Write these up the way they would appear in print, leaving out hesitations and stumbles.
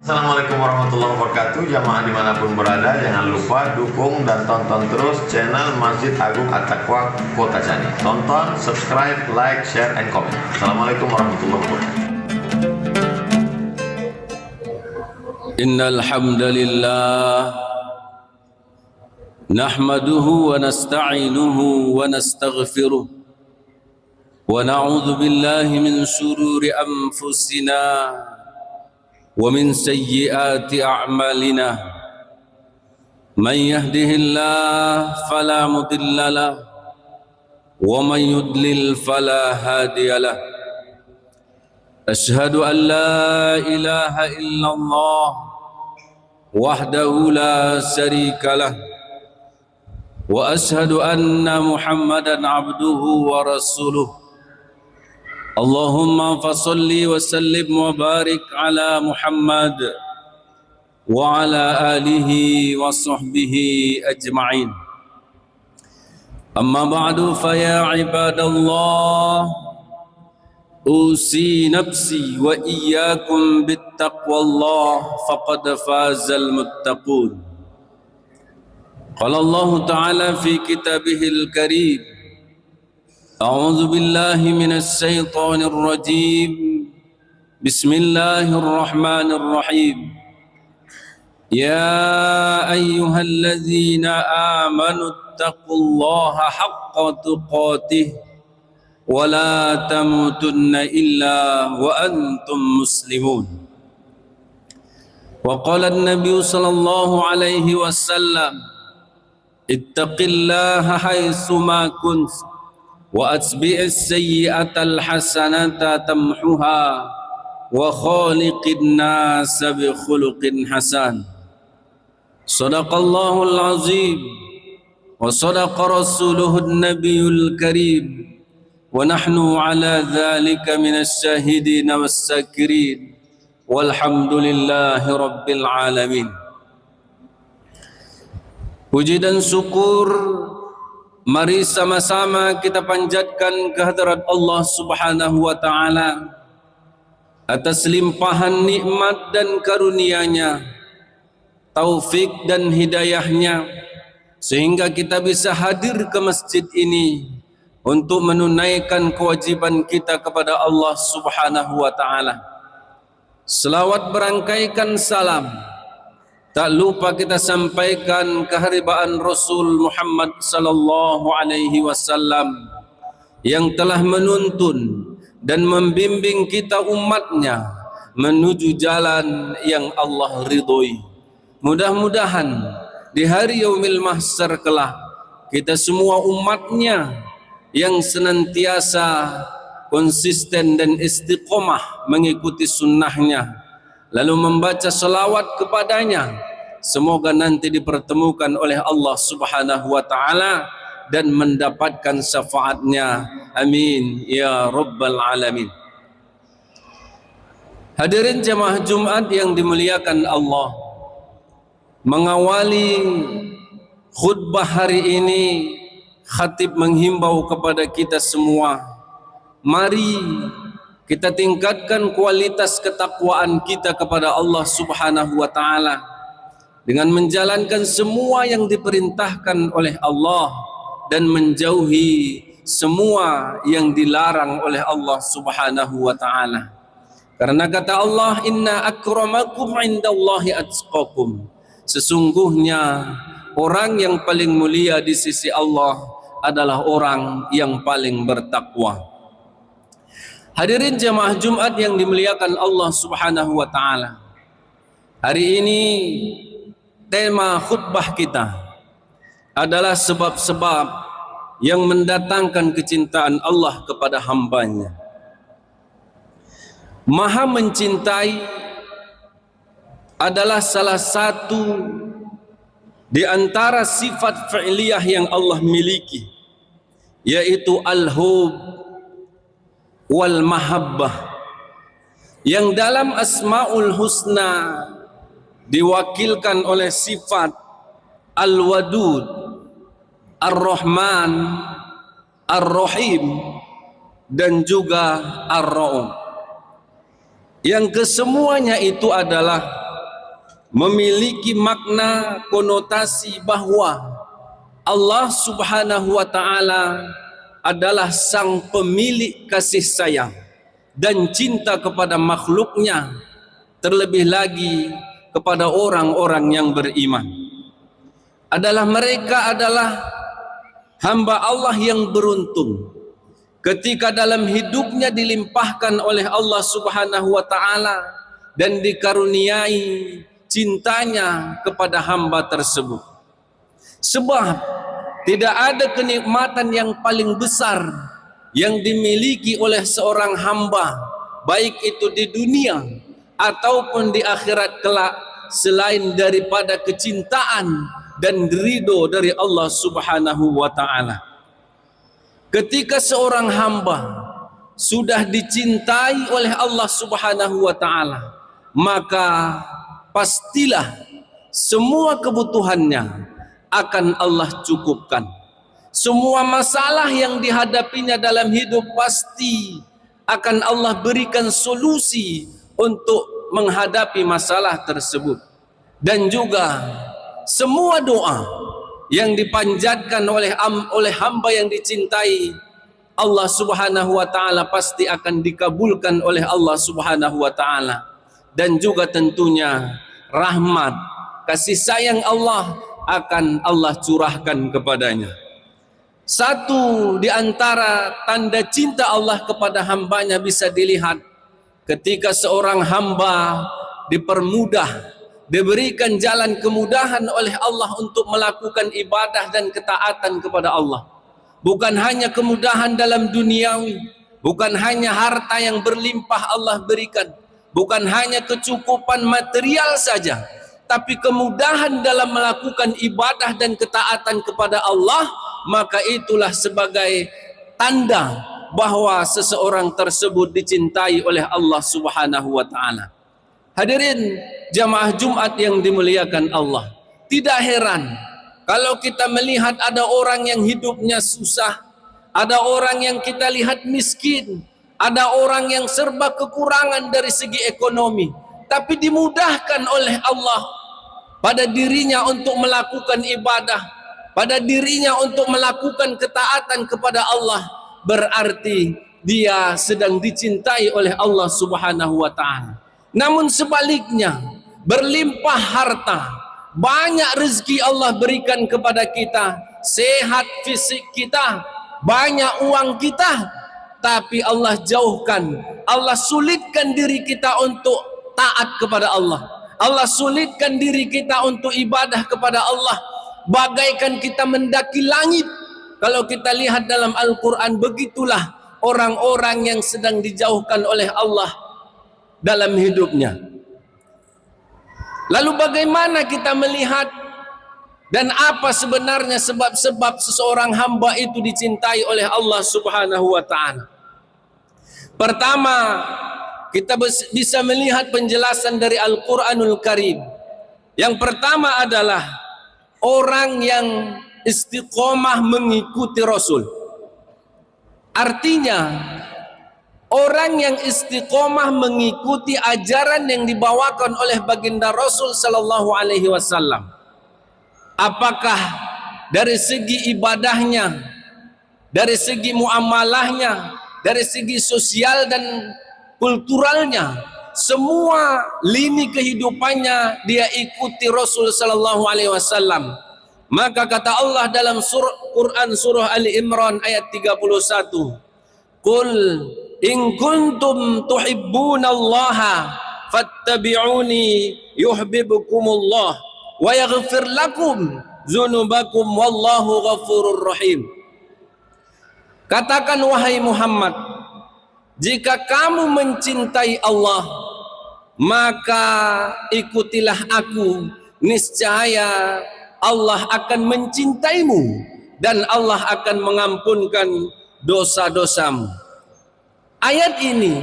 Assalamualaikum warahmatullahi wabarakatuh. Jamaah dimanapun berada, jangan lupa dukung dan tonton terus channel Masjid Agung At-Taqwa Kota Cani. Tonton, subscribe, like, share, and comment. Assalamualaikum warahmatullahi wabarakatuh. Innal hamdalillah nahmaduhu wa nasta'inuhu wa nastaghfiruh wa na'udzu billahi min shururi anfusina ومن سيئات أعمالنا من يهده الله فلا مضل له ومن يضلل فلا هادي له أشهد أن لا إله إلا الله وحده لا شريك له وأشهد أن محمدا عبده ورسوله اللهم فصل وسلم وبارك على محمد وعلى آله وصحبه أجمعين أما بعد فيا عباد الله أوصي نفسي وإياكم بالتقوى الله فقد فاز المتقون قال الله تعالى في كتابه الكريم أعوذ بالله من الشيطان الرجيم بسم الله الرحمن الرحيم يا أيها الذين آمنوا اتقوا الله حق تقاته ولا تموتن إلا وأنتم مسلمون وقال النبي صلى الله عليه وسلم اتق الله حيثما كنت وأتبع السيئة الحسنة تمحها وخالق الناس بخلق حسن صدق الله العظيم وصدق رسوله النبي الكريم ونحن على ذلك من الشاهدين والساكرين والحمد لله رب العالمين. Puji dan syukur mari sama-sama kita panjatkan kehadirat Allah Subhanahu wa taala atas limpahan nikmat dan karunia-Nya, taufik dan hidayahnya, sehingga kita bisa hadir ke masjid ini untuk menunaikan kewajiban kita kepada Allah Subhanahu wa taala. Selawat berangkaikan salam tak lupa kita sampaikan keharibaan Rasul Muhammad sallallahu alaihi wasallam yang telah menuntun dan membimbing kita umatnya menuju jalan yang Allah ridhoi. Mudah-mudahan di hari yaumil mahsyar kelak kita semua umatnya yang senantiasa konsisten dan istiqomah mengikuti sunnahnya, lalu membaca selawat kepadanya, semoga nanti dipertemukan oleh Allah Subhanahu wa taala dan mendapatkan syafaatnya. Amin ya rabbal alamin. Hadirin jemaah Jumat yang dimuliakan Allah, mengawali khutbah hari ini khatib menghimbau kepada kita semua, mari kita tingkatkan kualitas ketakwaan kita kepada Allah Subhanahu wa taala dengan menjalankan semua yang diperintahkan oleh Allah dan menjauhi semua yang dilarang oleh Allah Subhanahu wa taala. Karena kata Allah, inna akramakum indallahi atqakum. Sesungguhnya orang yang paling mulia di sisi Allah adalah orang yang paling bertakwa. Hadirin jemaah Jumat yang dimuliakan Allah Subhanahu wa taala. Hari ini tema khutbah kita adalah sebab-sebab yang mendatangkan kecintaan Allah kepada hambanya. Maha mencintai adalah salah satu di antara sifat fi'liyah yang Allah miliki, yaitu al-hub wal mahabbah, yang dalam asmaul husna diwakilkan oleh sifat al-wadud, ar-rahman, ar-rahim, dan juga ar-ra'um. Yang kesemuanya itu adalah memiliki makna konotasi bahwa Allah Subhanahu wa Ta'ala adalah sang pemilik kasih sayang dan cinta kepada makhluknya, terlebih lagi kepada orang-orang yang beriman. Mereka adalah hamba Allah yang beruntung ketika dalam hidupnya dilimpahkan oleh Allah Subhanahu wa Ta'ala dan dikaruniai cintanya kepada hamba tersebut. Sebab tidak ada kenikmatan yang paling besar yang dimiliki oleh seorang hamba, baik itu di dunia ataupun di akhirat kelak, selain daripada kecintaan dan ridho dari Allah Subhanahu wa Ta'ala. Ketika seorang hamba sudah dicintai oleh Allah Subhanahu wa Ta'ala, maka pastilah semua kebutuhannya akan Allah cukupkan. Semua masalah yang dihadapinya dalam hidup pasti akan Allah berikan solusi untuk menghadapi masalah tersebut. Dan juga semua doa yang dipanjatkan oleh hamba yang dicintai Allah Subhanahu wa Ta'ala pasti akan dikabulkan oleh Allah Subhanahu wa Ta'ala. Dan juga tentunya rahmat, kasih sayang Allah akan Allah curahkan kepadanya. Satu di antara tanda cinta Allah kepada hambanya bisa dilihat ketika seorang hamba dipermudah, diberikan jalan kemudahan oleh Allah untuk melakukan ibadah dan ketaatan kepada Allah. Bukan hanya kemudahan dalam duniawi, bukan hanya harta yang berlimpah Allah berikan, bukan hanya kecukupan material saja, tapi kemudahan dalam melakukan ibadah dan ketaatan kepada Allah, maka itulah sebagai tanda bahwa seseorang tersebut dicintai oleh Allah Subhanahu wa Ta'ala. Hadirin jamaah Jumat yang dimuliakan Allah, tidak heran kalau kita melihat ada orang yang hidupnya susah, ada orang yang kita lihat miskin, ada orang yang serba kekurangan dari segi ekonomi, tapi dimudahkan oleh Allah pada dirinya untuk melakukan ibadah, pada dirinya untuk melakukan ketaatan kepada Allah, berarti dia sedang dicintai oleh Allah Subhanahu wa Ta'ala. Namun sebaliknya, berlimpah harta, banyak rezeki Allah berikan kepada kita, sehat fisik kita, banyak uang kita, tapi Allah jauhkan, Allah sulitkan diri kita untuk taat kepada Allah. Allah sulitkan diri kita untuk ibadah kepada Allah, bagaikan kita mendaki langit. Kalau kita lihat dalam Al-Quran, begitulah orang-orang yang sedang dijauhkan oleh Allah dalam hidupnya. Lalu bagaimana kita melihat dan apa sebenarnya sebab-sebab seseorang hamba itu dicintai oleh Allah Subhanahu wa Ta'ala? Pertama, kita bisa melihat penjelasan dari Al-Quranul Karim. Yang pertama adalah orang yang istiqomah mengikuti Rasul. Artinya, orang yang istiqomah mengikuti ajaran yang dibawakan oleh baginda Rasul sallallahu alaihi wasallam. Apakah dari segi ibadahnya, dari segi muamalahnya, dari segi sosial dan kulturalnya, semua lini kehidupannya dia ikuti Rasul sallallahu alaihi wasallam. Maka kata Allah dalam Quran surah Ali Imran ayat 31, "Qul in kuntum tuhibbunallaha fattabi'uni yuhibbukumullah wa yaghfir lakum dzunubakum wallahu ghafurur rahim." Katakan wahai Muhammad, jika kamu mencintai Allah, maka ikutilah aku, niscaya Allah akan mencintaimu dan Allah akan mengampunkan dosa-dosamu. Ayat ini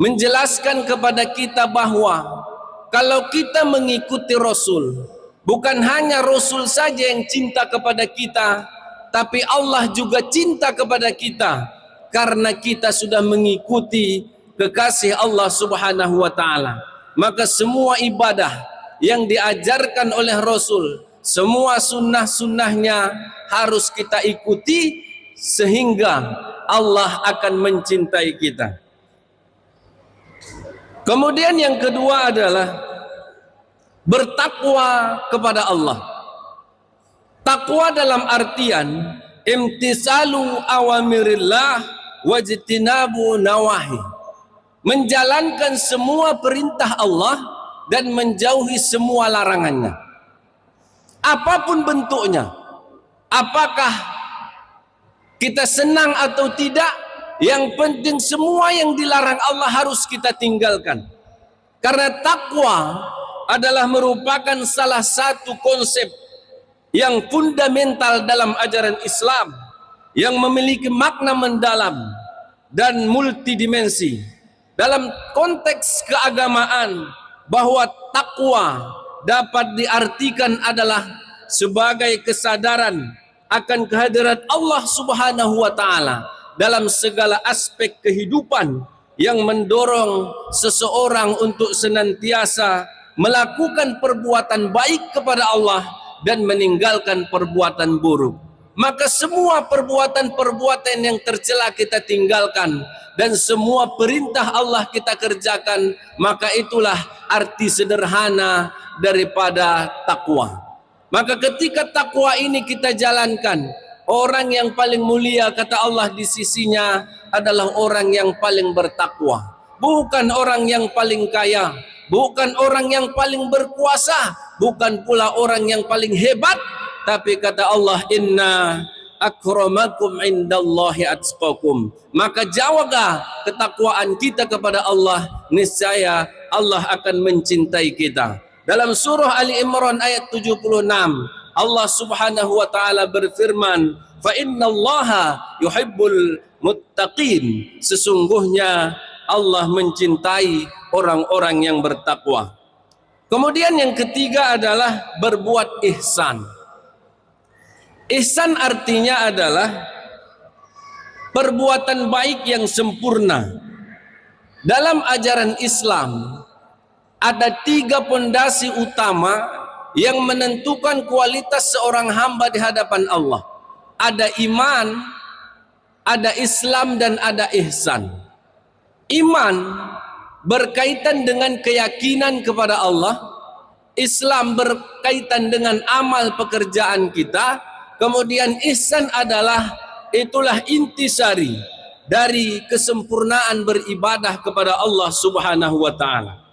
menjelaskan kepada kita bahwa kalau kita mengikuti Rasul, bukan hanya Rasul saja yang cinta kepada kita, tapi Allah juga cinta kepada kita karena kita sudah mengikuti kekasih Allah Subhanahu wa Ta'ala. Maka semua ibadah, yang diajarkan oleh Rasul, semua sunnah-sunnahnya harus kita ikuti sehingga Allah akan mencintai kita. Kemudian yang kedua adalah bertakwa kepada Allah. Takwa dalam artian imtisalu awamirillah wajtinabu nawahi, menjalankan semua perintah Allah dan menjauhi semua larangannya, apapun bentuknya. Apakah kita senang atau tidak, yang penting semua yang dilarang Allah harus kita tinggalkan. Karena takwa adalah merupakan salah satu konsep yang fundamental dalam ajaran Islam, yang memiliki makna mendalam dan multidimensi. Dalam konteks keagamaan, bahwa takwa dapat diartikan adalah sebagai kesadaran akan kehadirat Allah Subhanahu wa taala dalam segala aspek kehidupan, yang mendorong seseorang untuk senantiasa melakukan perbuatan baik kepada Allah dan meninggalkan perbuatan buruk. Maka semua perbuatan-perbuatan yang tercela kita tinggalkan dan semua perintah Allah kita kerjakan, maka itulah arti sederhana daripada takwa. Maka ketika takwa ini kita jalankan, orang yang paling mulia kata Allah di sisinya adalah orang yang paling bertakwa. Bukan orang yang paling kaya, bukan orang yang paling berkuasa, bukan pula orang yang paling hebat, tapi kata Allah, inna akramakum indallahi atqakum. Maka jaga ketakwaan kita kepada Allah, niscaya Allah akan mencintai kita. Dalam surah Ali Imran ayat 76, Allah Subhanahu wa taala berfirman, fa innallaha yuhibbul muttaqin. Sesungguhnya Allah mencintai orang-orang yang bertakwa. Kemudian yang ketiga adalah berbuat ihsan. Ihsan artinya adalah perbuatan baik yang sempurna. Dalam ajaran Islam ada 3 pondasi utama yang menentukan kualitas seorang hamba di hadapan Allah. Ada iman, ada Islam, dan ada ihsan. Iman berkaitan dengan keyakinan kepada Allah, Islam berkaitan dengan amal pekerjaan kita, kemudian ihsan adalah itulah intisari dari kesempurnaan beribadah kepada Allah Subhanahu wa taala.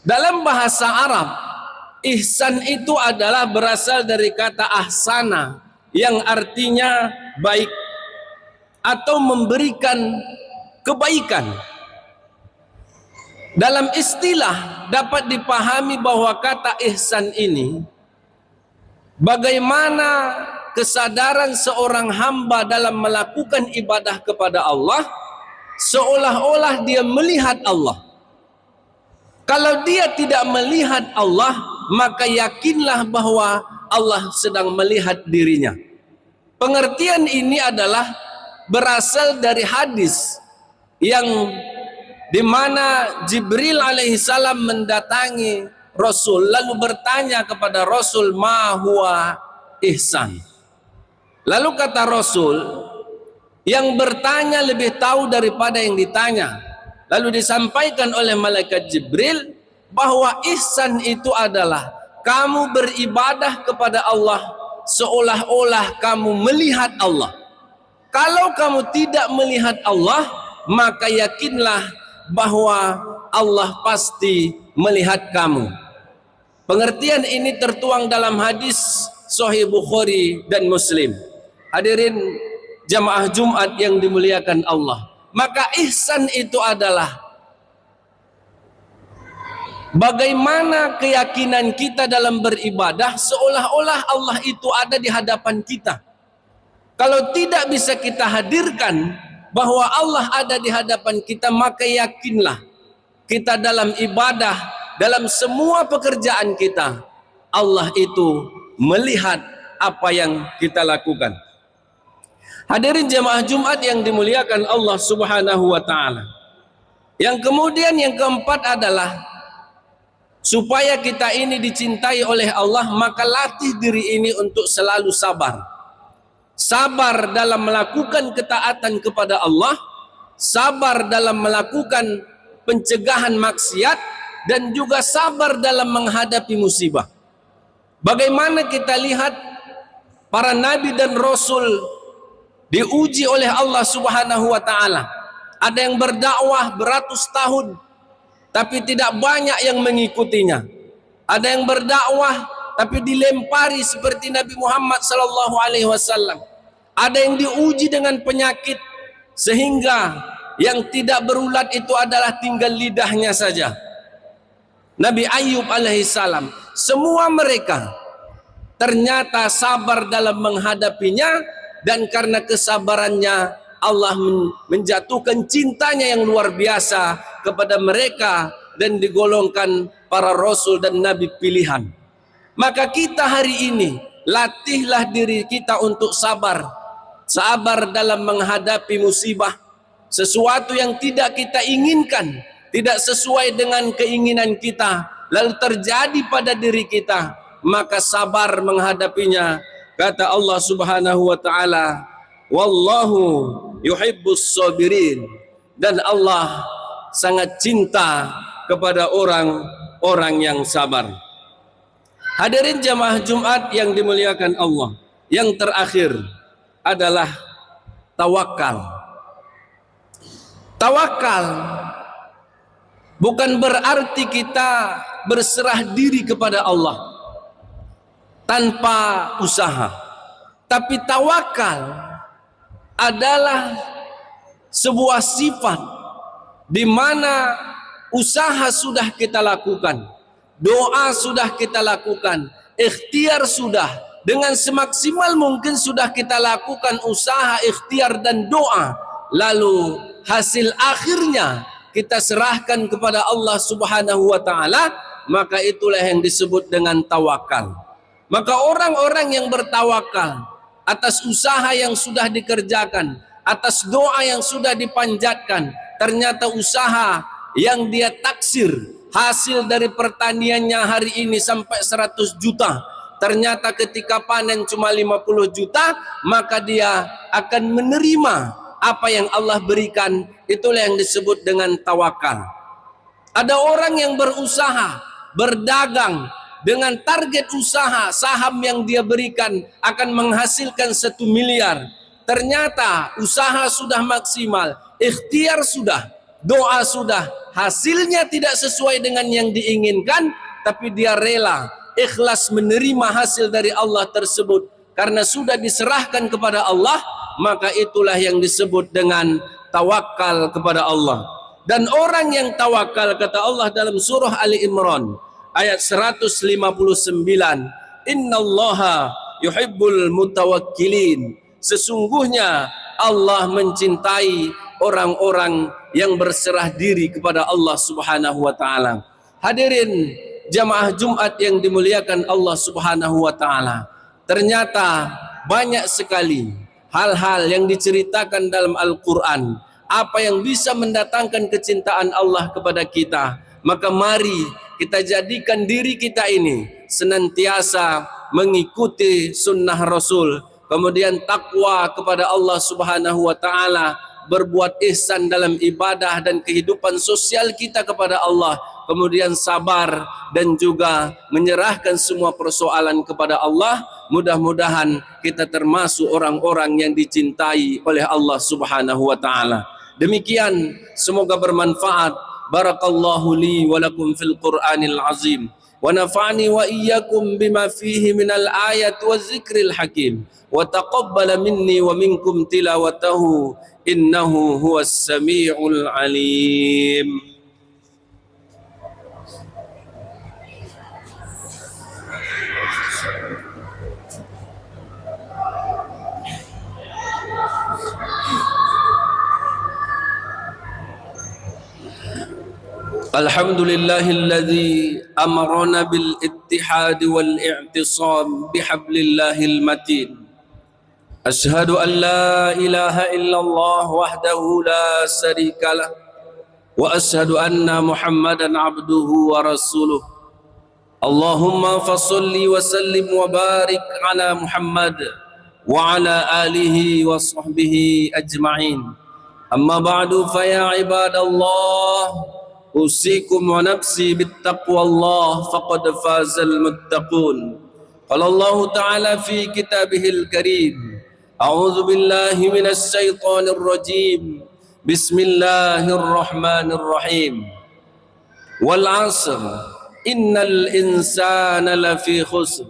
Dalam bahasa Arab, ihsan itu adalah berasal dari kata ahsana, yang artinya baik atau memberikan kebaikan. Dalam istilah dapat dipahami bahwa kata ihsan ini bagaimana kesadaran seorang hamba dalam melakukan ibadah kepada Allah seolah-olah dia melihat Allah. Kalau dia tidak melihat Allah, maka yakinlah bahwa Allah sedang melihat dirinya. Pengertian ini adalah berasal dari hadis yang di mana Jibril alaihissalam mendatangi Rasul lalu bertanya kepada Rasul, ma huwa ihsan. Lalu kata Rasul, yang bertanya lebih tahu daripada yang ditanya. Lalu disampaikan oleh malaikat Jibril bahwa ihsan itu adalah kamu beribadah kepada Allah seolah-olah kamu melihat Allah. Kalau kamu tidak melihat Allah, maka yakinlah bahwa Allah pasti melihat kamu. Pengertian ini tertuang dalam hadis Sahih Bukhari dan Muslim. Hadirin jamaah Jumat yang dimuliakan Allah. Maka ihsan itu adalah bagaimana keyakinan kita dalam beribadah seolah-olah Allah itu ada di hadapan kita. Kalau tidak bisa kita hadirkan bahwa Allah ada di hadapan kita, maka yakinlah kita dalam ibadah, dalam semua pekerjaan kita, Allah itu melihat apa yang kita lakukan. Hadirin jemaah Jumat yang dimuliakan Allah Subhanahu wa taala. Yang kemudian yang keempat adalah Supaya kita ini dicintai oleh Allah, maka latih diri ini untuk selalu sabar. Sabar dalam melakukan ketaatan kepada Allah, sabar dalam melakukan pencegahan maksiat, dan juga sabar dalam menghadapi musibah. Bagaimana kita lihat para nabi dan rasul diuji oleh Allah Subhanahu wa taala. Ada yang berdakwah beratus tahun tapi tidak banyak yang mengikutinya. Ada yang berdakwah tapi dilempari seperti Nabi Muhammad sallallahu alaihi wasallam. Ada yang diuji dengan penyakit sehingga yang tidak berulat itu adalah tinggal lidahnya saja. Nabi Ayub alaihissalam, semua mereka ternyata sabar dalam menghadapinya, dan karena kesabarannya Allah menjatuhkan cintanya yang luar biasa kepada mereka dan digolongkan para rasul dan nabi pilihan. Maka kita hari ini latihlah diri kita untuk sabar. Sabar dalam menghadapi musibah, sesuatu yang tidak kita inginkan, tidak sesuai dengan keinginan kita, lalu terjadi pada diri kita, maka sabar menghadapinya. Kata Allah Subhanahu wa taala, wallahu yuhibbus sabirin, dan Allah sangat cinta kepada orang-orang yang sabar. Hadirin jamaah Jumat yang dimuliakan Allah, yang terakhir adalah tawakal. Tawakal bukan berarti kita berserah diri kepada Allah tanpa usaha, tapi tawakal adalah sebuah sifat di mana usaha sudah kita lakukan, doa sudah kita lakukan, ikhtiar sudah, dengan semaksimal mungkin sudah kita lakukan usaha, ikhtiar dan doa, lalu hasil akhirnya kita serahkan kepada Allah Subhanahu wa taala, maka itulah yang disebut dengan tawakal. Maka orang-orang yang bertawakal atas usaha yang sudah dikerjakan, atas doa yang sudah dipanjatkan, ternyata usaha yang dia taksir hasil dari pertaniannya hari ini sampai 100 juta, ternyata ketika panen cuma 50 juta, maka dia akan menerima apa yang Allah berikan. Itulah yang disebut dengan tawakal. Ada orang yang berusaha, berdagang, dengan target usaha saham yang dia berikan akan menghasilkan 1 miliar. Ternyata usaha sudah maksimal, ikhtiar sudah, doa sudah, hasilnya tidak sesuai dengan yang diinginkan, tapi dia rela, ikhlas menerima hasil dari Allah tersebut karena sudah diserahkan kepada Allah. Maka itulah yang disebut dengan tawakal kepada Allah. Dan orang yang tawakal, kata Allah dalam surah Ali Imran ayat 159, innallaha yuhibbul mutawakkilin, sesungguhnya Allah mencintai orang-orang yang berserah diri kepada Allah Subhanahu wa taala. Hadirin jamaah Jumat yang dimuliakan Allah Subhanahu wa taala, ternyata banyak sekali hal-hal yang diceritakan dalam Al-Quran, apa yang bisa mendatangkan kecintaan Allah kepada kita. Maka mari kita jadikan diri kita ini senantiasa mengikuti sunnah Rasul, kemudian takwa kepada Allah Subhanahu wa taala, berbuat ihsan dalam ibadah dan kehidupan sosial kita kepada Allah, kemudian sabar dan juga menyerahkan semua persoalan kepada Allah. Mudah-mudahan kita termasuk orang-orang yang dicintai oleh Allah Subhanahu wa taala. Demikian, semoga bermanfaat. Barakallahu li wa lakum fil Qur'anil azim, wa nafa'ani wa iyyakum bima fihi minal ayat wa zikril hakim, wa taqabbala minni wa minkum tilawatahu innahu huwas sami'ul alim. Alhamdulillahilladzi amarana bil ittihad wal i'tisam bihablillahil matin. Ashhadu an la ilaha illallah wahdahu la syarikalah wa ashhadu anna Muhammadan abduhu wa rasuluh. اللهم فصل وسلم وبارك على محمد وعلى آله وصحبه أجمعين. أما بعد فيا عباد الله أوصيكم ونفسي بالتقوى الله فقد فاز المتقون. قال الله تعالى في كتابه الكريم: أعوذ بالله من الشيطان الرجيم، بسم الله الرحمن الرحيم. والعصر إن الإنسان لفي خسر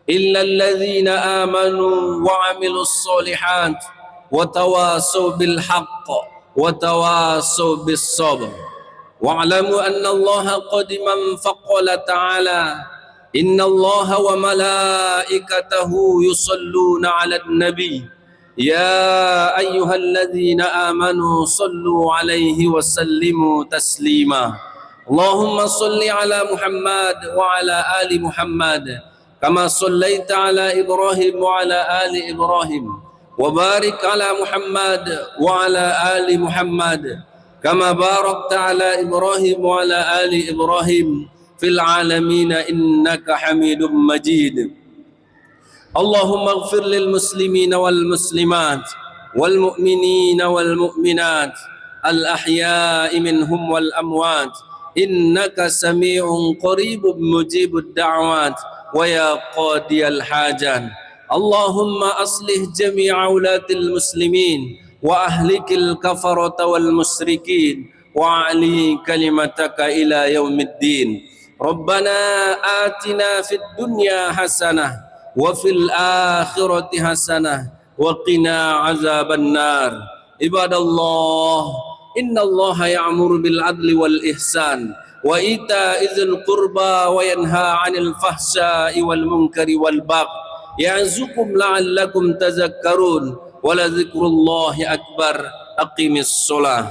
إلا الذين آمنوا وعملوا الصالحات وتواصوا بالحق وتواصوا بالصبر. واعلموا أن الله قد من فقال تعالى: إن الله وملائكته يصلون على النبي يا أيها الذين آمنوا صلوا عليه وسلموا تسليما. اللهم صل على محمد وعلى آل محمد كما صليت على إبراهيم وعلى آل إبراهيم، وبارك على محمد وعلى آل محمد كما باركت على إبراهيم وعلى آل إبراهيم في العالمين إنك حميد مجيد. اللهم اغفر للمسلمين والمسلمات والمؤمنين والمؤمنات الأحياء منهم والأموات إنك سميع قريب مجيب الدعوات ويا قاضي الحاجات. اللهم أصلح جميع ولاة المسلمين وأهلك الكفرة والمشركين وأعلي كلمتك إلى يوم الدين. ربنا آتنا في الدنيا حسنة وفي الآخرة حسنة وقنا عذاب النار. عباد الله، إن الله يأمر بالعدل والإحسان وإيتاء ذي القربى وينهى عن الفحشاء والمنكر والبغي يعظكم لعلكم تذكرون ولذكر الله أكبر. أقم الصلاة.